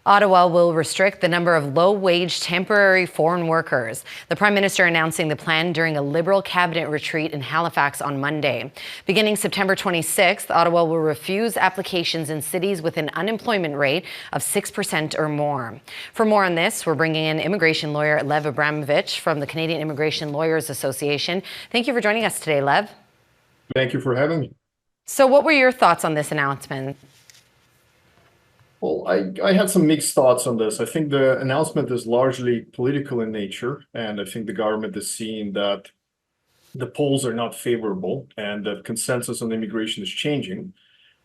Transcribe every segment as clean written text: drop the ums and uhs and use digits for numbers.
Ottawa will restrict the number of low-wage temporary foreign workers. The Prime Minister announcing the plan during a Liberal cabinet retreat in Halifax on Monday. Beginning September 26th, Ottawa will refuse applications in cities with an unemployment rate of 6% or more. For more on this, we're bringing in immigration lawyer Lev Abramovich from the Canadian Immigration Lawyers Association. Thank you for joining us today, Lev. Thank you for having me. So what were your thoughts on this announcement? Well, I had some mixed thoughts on this. I think the announcement is largely political in nature, and I think the government is seeing that the polls are not favorable and that consensus on immigration is changing.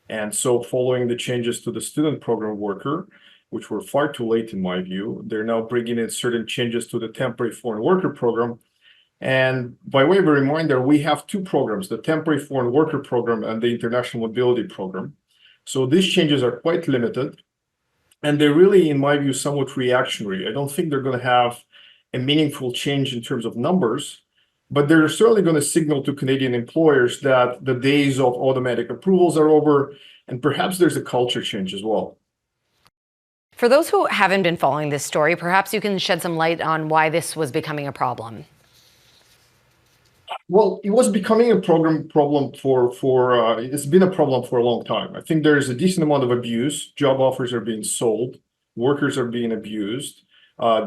And so following the changes to the student program worker, which were far too late in my view, they're now bringing in certain changes to the temporary foreign worker program. And by way of a reminder, we have two programs, the temporary foreign worker program and the international mobility program. So these changes are quite limited. And they're really, in my view, somewhat reactionary. I don't think they're going to have a meaningful change in terms of numbers, but they're certainly going to signal to Canadian employers that the days of automatic approvals are over, and perhaps there's a culture change as well. For those who haven't been following this story, perhaps you can shed some light on why this was becoming a problem. Well, it was becoming a problem for it's been a problem for a long time. I think there's a decent amount of abuse. Job offers are being sold. Workers are being abused.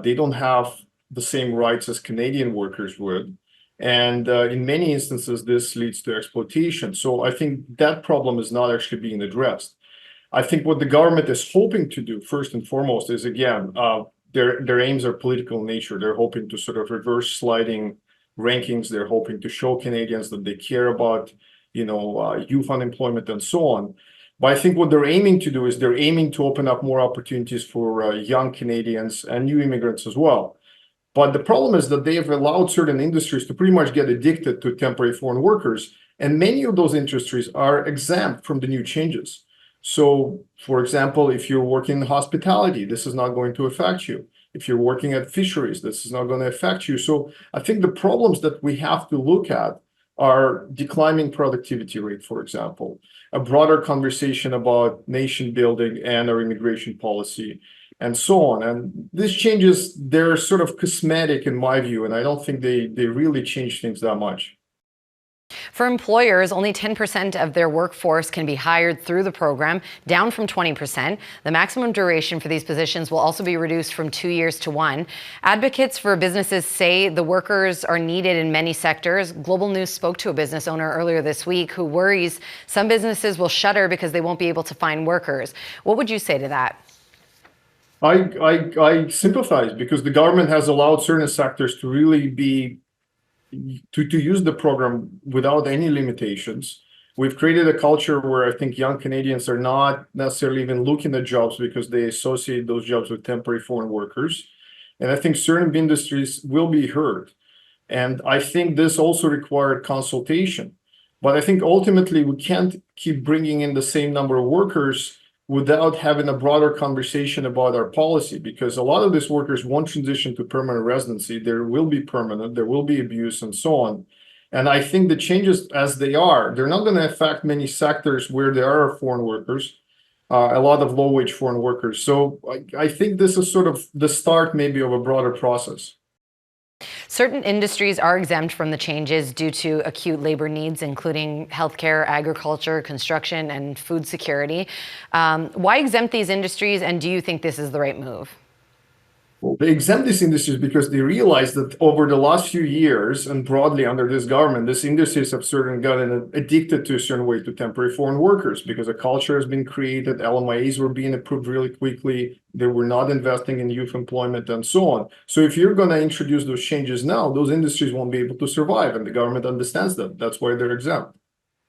They don't have the same rights as Canadian workers would. And in many instances, this leads to exploitation. So I think that problem is not actually being addressed. I think what the government is hoping to do, first and foremost, is again, their aims are political in nature. They're hoping to sort of reverse sliding rankings. They're hoping to show Canadians that they care about, youth unemployment and so on. But I think what they're aiming to do is they're aiming to open up more opportunities for young Canadians and new immigrants as well. But the problem is that they have allowed certain industries to pretty much get addicted to temporary foreign workers. And many of those industries are exempt from the new changes. So, for example, if you're working in hospitality, this is not going to affect you. If you're working at fisheries, this is not going to affect you. So I think the problems that we have to look at are declining productivity rate, for example, a broader conversation about nation building and our immigration policy, and so on. And these changes, they're sort of cosmetic in my view, and I don't think they really change things that much. For employers, only 10% of their workforce can be hired through the program, down from 20%. The maximum duration for these positions will also be reduced from 2 years to 1. Advocates for businesses say the workers are needed in many sectors. Global News spoke to a business owner earlier this week who worries some businesses will shutter because they won't be able to find workers. What would you say to that? I sympathize because the government has allowed certain sectors to really be to use the program without any limitations. We've created a culture where I think young Canadians are not necessarily even looking at jobs because they associate those jobs with temporary foreign workers. And I think certain industries will be hurt. And I think this also required consultation. But I think ultimately we can't keep bringing in the same number of workers without having a broader conversation about our policy, because a lot of these workers won't transition to permanent residency. There will be permanent, there will be abuse and so on. And I think the changes as they are, they're not going to affect many sectors where there are foreign workers, a lot of low-wage foreign workers. So I think this is sort of the start maybe of a broader process. Certain industries are exempt from the changes due to acute labor needs, including healthcare, agriculture, construction, and food security. Why exempt these industries, and do you think this is the right move? Well, they exempt these industries because they realize that over the last few years and broadly under this government, these industries have certainly gotten addicted to a certain way to temporary foreign workers because a culture has been created, LMIAs were being approved really quickly, they were not investing in youth employment and so on. So if you're going to introduce those changes now, those industries won't be able to survive, and the government understands that. That's why they're exempt.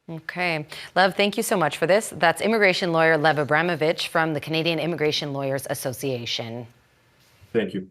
Okay. Lev, thank you so much for this. That's immigration lawyer Lev Abramovich from the Canadian Immigration Lawyers Association. Thank you.